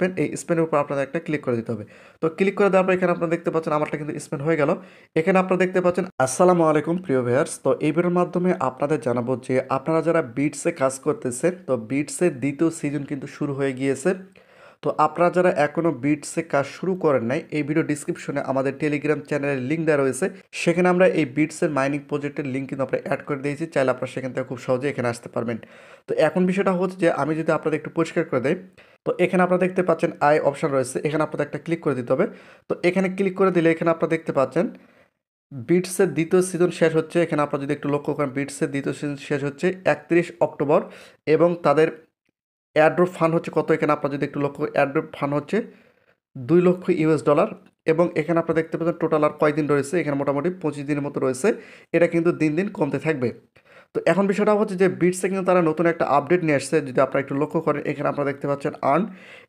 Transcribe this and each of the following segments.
Spend, এই স্পেন্ডের উপর আপনাদের একটা ক্লিক করে দিতে হবে। তো ক্লিক করে দেওয়ার পর এখানে আপনারা দেখতে পাচ্ছেন আমারটা কিন্তু স্পেন্ড হয়ে গেল। এখানে আপনারা দেখতে পাচ্ছেন আসসালামু আলাইকুম প্রিয় ভিউয়ার্স। তো এই ভিডিওর মাধ্যমে আপনাদের জানাবো যে আপনারা যারা বিটসে কাজ করতেছেন, তো বিটসের দ্বিতীয় সিজন কিন্তু শুরু হয়ে গিয়েছে। তো আপনারা যারা এখনও বিটসে কাজ শুরু করেন নাই, এই ভিডিও ডিসক্রিপশনে আমাদের টেলিগ্রাম চ্যানেলের লিঙ্ক দেওয়া রয়েছে। সেখানে আমরা এই বিটসের মাইনিং প্রজেক্টের লিঙ্ক কিন্তু আমরা অ্যাড করে দিয়েছি, চাইলে আপনারা সেখান থেকে খুব সহজে এখানে আসতে পারবেন। তো এখন বিষয়টা হচ্ছে যে আমি যদি আপনাদের একটু পরিষ্কার করে দেই, তো এখানে আপনারা দেখতে পাচ্ছেন আই অপশন রয়েছে, এখানে আপনাদের একটা ক্লিক করে দিতে হবে। তো এখানে ক্লিক করে দিলে এখানে আপনারা দেখতে পাচ্ছেন বিটসের দ্বিতীয় সিজন শেষ হচ্ছে। এখানে আপনারা যদি একটু লক্ষ্য করেন, বিটসের দ্বিতীয় সিজন শেষ হচ্ছে 31 অক্টোবর এবং তাদের এয়ারড্রপ ফান্ড হচ্ছে কত, এখানে আপনারা যদি একটু লক্ষ্য, এয়ারড্রপ ফান্ড হচ্ছে $2 লক্ষ এবং এখানে আপনারা দেখতে পাচ্ছেন টোটাল আর কয়দিন রয়েছে, এখানে মোটামুটি 25 দিনের মতো রয়েছে। এটা কিন্তু দিন দিন কমতে থাকবে। তো এখন বিষয়টা হচ্ছে যে বিটসে কিন্তু তারা নতুন একটা আপডেট নিয়ে আসছে। যদি আপনারা একটু লক্ষ্য করেন, এখানে আপনারা দেখতে পাচ্ছেন আর্ন,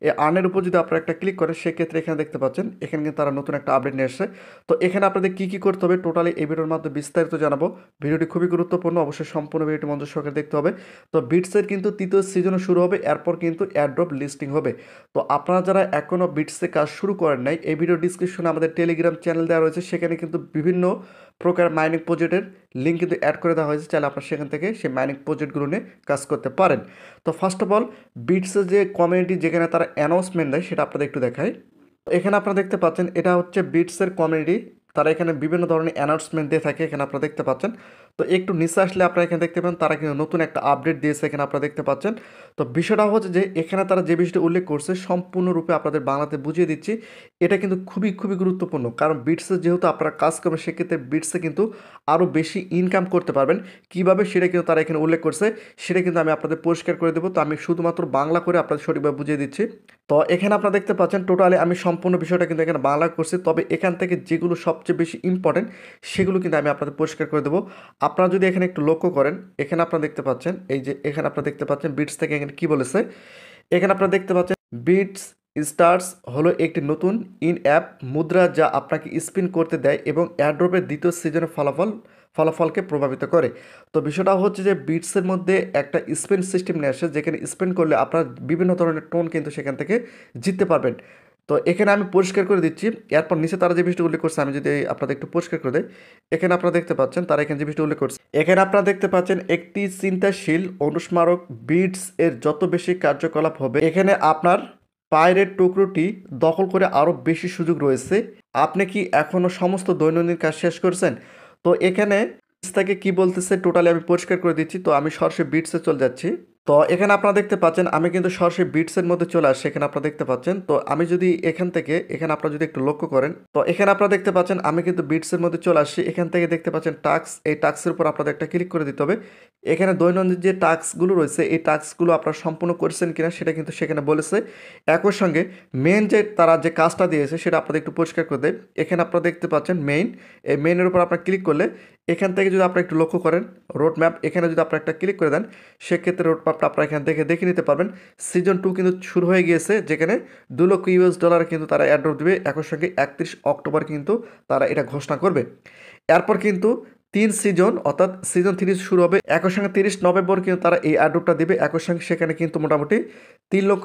এই আর্নের উপর যদি আপনারা একটা ক্লিক করেন, সেক্ষেত্রে এখানে দেখতে পাচ্ছেন এখানে কিন্তু তারা নতুন একটা আপডেট নিয়ে আসছে। তো এখানে আপনাদের কী কী করতে হবে টোটালি এই ভিডিওর মাধ্যমে বিস্তারিত জানাবো। ভিডিওটি খুবই গুরুত্বপূর্ণ, অবশ্যই সম্পূর্ণ ভিডিওটি মনোযোগ সহকারে দেখতে হবে। তো বিটসের কিন্তু তৃতীয় সিজনও শুরু হবে, এরপর কিন্তু এয়ারড্রপ লিস্টিং হবে। তো আপনারা যারা এখনও বিটসে কাজ শুরু করেন নাই, এই ভিডিও ডিসক্রিপশনে আমাদের টেলিগ্রাম চ্যানেল দেওয়া রয়েছে, সেখানে কিন্তু বিভিন্ন প্রকার মাইনিং প্রজেক্টের লিঙ্ক কিন্তু অ্যাড করে দেওয়া হয়েছে, চাইলে আপনারা সেখান থেকে সেই মাইনিং প্রজেক্টগুলো নিয়ে কাজ করতে পারেন। তো ফার্স্ট অফ অল বিটসের যে কমিউনিটি যেখানে তারা অ্যানাউন্সমেন্ট দেয় সেটা আপনাদের একটু দেখায়। এখানে আপনারা দেখতে পাচ্ছেন এটা হচ্ছে বিটসের কমিউনিটি, তারা এখানে বিভিন্ন ধরনের অ্যানাউন্সমেন্ট দিয়ে থাকে, এখানে আপনারা দেখতে পাচ্ছেন। তো একটু নিচে আসলে আপনারা এখানে দেখতে পান তারা কিন্তু নতুন একটা আপডেট দিয়েছে, এখানে আপনারা দেখতে পাচ্ছেন। তো বিষয়টা হচ্ছে যে এখানে তারা যে বিষয়টি উল্লেখ করছে সম্পূর্ণরূপে আপনাদের বাংলাতে বুঝিয়ে দিচ্ছি। এটা কিন্তু খুবই খুবই গুরুত্বপূর্ণ, কারণ বিটসে যেহেতু আপনারা কাজ করবেন, সেক্ষেত্রে বিটসে কিন্তু আরও বেশি ইনকাম করতে পারবেন। কীভাবে সেটা কিন্তু তারা এখানে উল্লেখ করছে, সেটা কিন্তু আমি আপনাদের পরিষ্কার করে দেবো। তো আমি শুধুমাত্র বাংলা করে আপনাদের সঠিকভাবে বুঝিয়ে দিচ্ছি। তো এখানে আপনারা দেখতে পাচ্ছেন টোটালি আমি সম্পূর্ণ বিষয়টা কিন্তু এখানে বাংলা করছি, তবে এখান থেকে যেগুলো সবচেয়ে বেশি ইম্পর্টেন্ট সেগুলো কিন্তু আমি আপনাদের পরিষ্কার করে দেবো। আপনারা যদি এখানে একটু লক্ষ্য করেন, এখানে আপনারা দেখতে পাচ্ছেন এই যে এখানে আপনারা দেখতে পাচ্ছেন বিটস থেকে এখানে কি বলেছে। এখানে আপনারা দেখতে পাচ্ছেন বিটস স্টার্স হলো একটি নতুন ইন অ্যাপ মুদ্রা যা আপনাকে স্পিন করতে দেয় এবং এয়ারড্রপের দ্বিতীয় সিজনের ফলাফলকে প্রভাবিত করে। তো বিষয়টা হচ্ছে যে বিটসের মধ্যে একটা স্পিন সিস্টেম নিয়ে আসে, যেখানে স্পিন করলে আপনারা বিভিন্ন ধরনের টোন কিন্তু সেখান থেকে জিততে পারবেন। তো এখানে আমি পরিষ্কার করে দিচ্ছি। এরপর নিচে তারা যে বিষয়টি উল্লেখ করছে, আমি যদি আপনাদের একটু পরিষ্কার করে দেয়, এখানে আপনারা দেখতে পাচ্ছেন তারা এখানে যে বিষয়টি উল্লেখ করছে, এখানে আপনারা দেখতে পাচ্ছেন একটি চিন্তাশীল অনুস্মারক বিটস এর যত বেশি কার্যকলাপ হবে, এখানে আপনার পায়ের টুকরোটি দখল করে আরও বেশি সুযোগ রয়েছে। আপনি কি এখনও সমস্ত দৈনন্দিন কাজ শেষ করেছেন? তো এখানে তাকে কি বলতেছে টোটালি আমি পরিষ্কার করে দিচ্ছি। তো আমি সরাসরি বিটসে চলে যাচ্ছি। তো এখানে আপনারা দেখতে পাচ্ছেন আমি কিন্তু সরাসরি বিটসের মধ্যে চলে আসছি, এখানে আপনারা দেখতে পাচ্ছেন। তো আমি যদি এখান থেকে এখানে আপনারা যদি একটু লক্ষ্য করেন, তো এখানে আপনারা দেখতে পাচ্ছেন আমি কিন্তু বিটসের মধ্যে চলে আসছি। এখান থেকে দেখতে পাচ্ছেন টাস্ক, এই টাস্কের উপর আপনাদের একটা ক্লিক করে দিতে হবে। এখানে দৈনন্দিন যে টাস্কগুলো রয়েছে, এই টাস্কগুলো আপনারা সম্পূর্ণ করেছেন কিনা সেটা কিন্তু সেখানে বলেছে। একই সঙ্গে মেন যে তারা যে কাজটা দিয়েছে সেটা আপনাদের একটু পরিষ্কার করে দেয়। এখানে আপনারা দেখতে পাচ্ছেন মেইন, এই মেইনের উপর আপনারা ক্লিক করলে এখান থেকে যদি আপনারা একটু লক্ষ্য করেন রোড ম্যাপ, এখানে যদি আপনারা একটা ক্লিক করে দেন, সেক্ষেত্রে রোড ম্যাপটা আপনারা এখান থেকে দেখে নিতে পারবেন। সিজন 2 কিন্তু শুরু হয়ে গিয়েছে, যেখানে $2 লক্ষ কিন্তু তারা এয়ারড্রপ দেবে। একই সঙ্গে 31 অক্টোবর কিন্তু তারা এটা ঘোষণা করবে। এরপর কিন্তু 3 সিজন অর্থাৎ সিজন 3 শুরু হবে। একই সঙ্গে 30 নভেম্বর কিন্তু তারা এই এয়ারড্রপটা দেবে। একই সঙ্গে সেখানে কিন্তু মোটামুটি $3 লক্ষ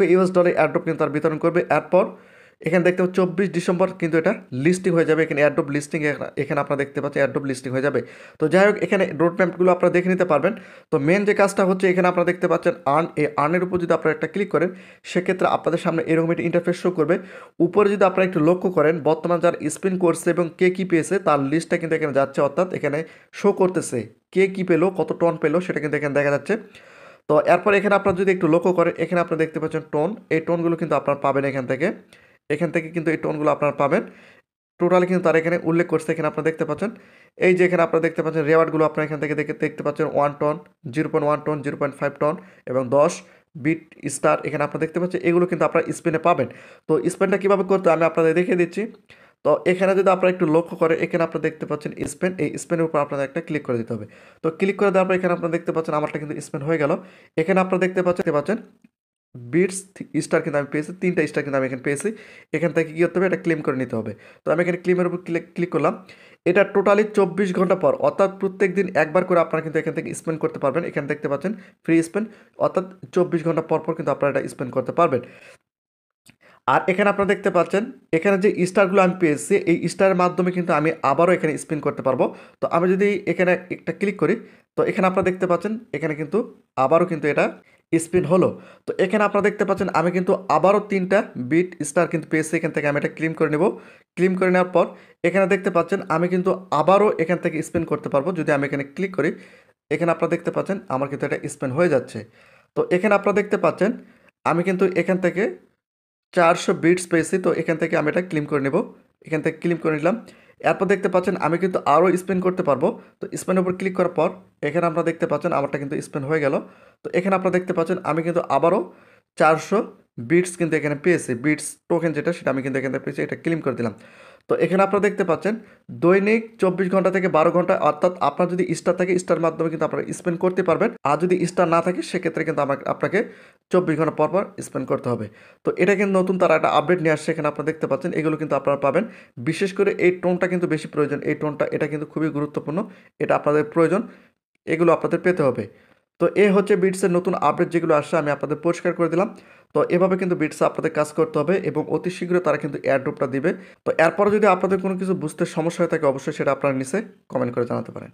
এয়ারড্রপ কিন্তু তারা বিতরণ করবে। এরপর এখানে দেখতে পাচ্ছি 24 ডিসেম্বর কিন্তু এটা লিস্টিং হয়ে যাবে। এখানে এয়ারড্রপ লিস্টিং, এখানে আপনারা দেখতে পাচ্ছেন এয়ারড্রপ লিস্টিং হয়ে যাবে। তো যাই হোক, এখানে রোড ম্যাপগুলো আপনারা দেখে নিতে পারবেন। তো মেন যে কাজটা হচ্ছে, এখানে আপনারা দেখতে পাচ্ছেন আর্ন, এই আর্নের উপর যদি আপনারা একটা ক্লিক করেন, সেক্ষেত্রে আপনাদের সামনে এরকম একটা ইন্টারফেস শো করবে। উপরে যদি আপনারা একটু লক্ষ্য করেন, বর্তমান যারা স্পিন করছে এবং কে কী পেয়েছে তার লিস্টটা কিন্তু এখানে যাচ্ছে, অর্থাৎ এখানে শো করতেছে কে কী পেলো, কত টন পেলো সেটা কিন্তু এখানে দেখা যাচ্ছে। তো এরপর এখানে আপনারা যদি একটু লক্ষ্য করেন, এখানে আপনারা দেখতে পাচ্ছেন টোন, এই টোনগুলো কিন্তু আপনারা পাবেন এখান থেকে কিন্তু এই টোনগুলো আপনারা পাবেন। টোটালি কিন্তু তারা এখানে উল্লেখ করছে, এখানে আপনারা দেখতে পাচ্ছেন এই যে এখানে আপনারা দেখতে পাচ্ছেন রেওয়ার্ডগুলো আপনারা এখান থেকে দেখতে পাচ্ছেন 1 টন, 0.1 টন, 0.5 টন এবং 10 বিট স্টার, এখানে আপনারা দেখতে পাচ্ছেন এগুলো কিন্তু আপনারা স্পেনে পাবেন। তো স্পেনটা কীভাবে করতে আমি আপনাদের দেখিয়ে দিচ্ছি। তো এখানে যদি আপনারা একটু লক্ষ্য করে, এখানে আপনারা দেখতে পাচ্ছেন স্পেন, এই স্পেনের উপর আপনাদের একটা ক্লিক করে দিতে হবে। তো ক্লিক করে দেওয়ার পর এখানে আপনারা দেখতে পাচ্ছেন আমারটা কিন্তু স্পেন হয়ে গেল। এখানে আপনারা দেখতে পাচ্ছেন বিটস স্টার কিন্তু আমি পেয়েছি, 3টা স্টার কিন্তু আমি এখানে পেয়েছি। এখান থেকে কী করতে হবে, এটা ক্লেম করে নিতে হবে। তো আমি এখানে ক্লেমের উপর ক্লিক করলাম। এটা টোটালি 24 ঘন্টা পর, অর্থাৎ প্রত্যেক দিন একবার করে আপনারা কিন্তু এখান থেকে স্পেন্ড করতে পারবেন। এখানে দেখতে পাচ্ছেন ফ্রি স্পেন্ড, অর্থাৎ 24 ঘন্টা পর পর কিন্তু আপনারা এটা স্পেন্ড করতে পারবেন। আর এখানে আপনারা দেখতে পাচ্ছেন এখানে যে স্টারগুলো আমি পেয়েছি এই স্টারের মাধ্যমে কিন্তু আমি আবারও এখানে স্পিন করতে পারবো। তো আমি যদি এখানে একটা ক্লিক করি তো এখানে আপনারা দেখতে পাচ্ছেন এখানে কিন্তু আবারও কিন্তু এটা স্পিন হলো। তো এখানে আপনারা দেখতে পাচ্ছেন আমি কিন্তু আবারও 3টা বিট স্টার কিন্তু পেয়েছি। এখান থেকে আমি এটা ক্লেম করে নেব। ক্লেম করে নেওয়ার পর এখানে দেখতে পাচ্ছেন আমি কিন্তু আবারও এখান থেকে স্পিন করতে পারবো। যদি আমি এখানে ক্লিক করি এখানে আপনারা দেখতে পাচ্ছেন আমার কিন্তু এটা স্পিন হয়ে যাচ্ছে। তো এখানে আপনারা দেখতে পাচ্ছেন আমি কিন্তু এখান থেকে 400 বিটস পেয়েছি। তো এখান থেকে আমি এটা ক্লেম করে নেব। এখান থেকে ক্লেম করে নিলাম। এরপর দেখতে পাচ্ছেন আমি কিন্তু আরও স্পেন করতে পারবো। তো স্পেনের উপর ক্লিক করার পর এখানে আপনারা দেখতে পাচ্ছেন আমারটা কিন্তু স্পেন হয়ে গেল। তো এখানে আপনারা দেখতে পাচ্ছেন আমি কিন্তু আবারও 400 বিটস কিন্তু এখানে পেয়েছি। বিটস টোকেন যেটা সেটা আমি কিন্তু এখান থেকে পেয়েছি, এটা ক্লেম করে দিলাম। তো এখানে আপনারা দেখতে পাচ্ছেন দৈনিক 24 ঘন্টা থেকে 12 ঘন্টা, অর্থাৎ আপনার যদি স্টার থাকে স্টার মাধ্যমে কিন্তু আপনারা স্পেন্ড করতে পারবেন। আর যদি স্টার না থাকে সেক্ষেত্রে কিন্তু আপনাকে 24 ঘন্টা পর পর স্পেন্ড করতে হবে। তো এটা কিন্তু নতুন তারা একটা আপডেট নিয়ে আসছে, এখানে আপনারা দেখতে পাচ্ছেন এগুলো কিন্তু আপনারা পাবেন। বিশেষ করে এই টোনটা কিন্তু বেশি প্রয়োজন, এই টোনটা এটা কিন্তু খুবই গুরুত্বপূর্ণ, এটা আপনাদের প্রয়োজন, এগুলো আপনাদের পেতে হবে। তো এ হচ্ছে বিটসের নতুন আপডেট যেগুলো আসছে আমি আপনাদের পরিষ্কার করে দিলাম। তো এভাবে কিন্তু বিটসে আপনাদের কাজ করতে হবে এবং অতি শীঘ্রই তারা কিন্তু এয়ারড্রপটা দিবে। তো এরপরে যদি আপনাদের কোনো কিছু বুঝতে সমস্যা হয়ে থাকে অবশ্যই সেটা আপনারা নিচে কমেন্ট করে জানাতে পারেন।